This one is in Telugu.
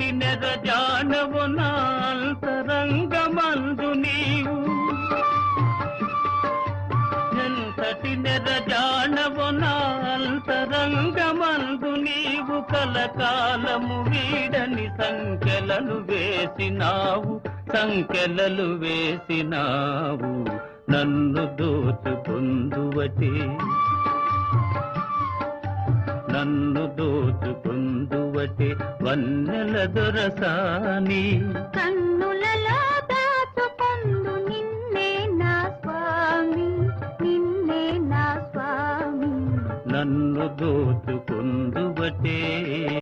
ఎంతటి నెరజానవు నా అంతరంగమందు నీవు, ఎంతటి నెరజానవు నా అంతరంగమందు నీవు, కలకాలము వీడని సంఖ్యలను వేసినావు, సంఖ్యలలు వేసినావు. నన్ను దోచుకొందువటే, నన్ను దోచుకొందువటే వన్నెల దొరసాని. కన్నులలో దాచుకొందు నిన్నే నా స్వామి, నిన్నే నా స్వామి. నన్ను దోచుకొందువటే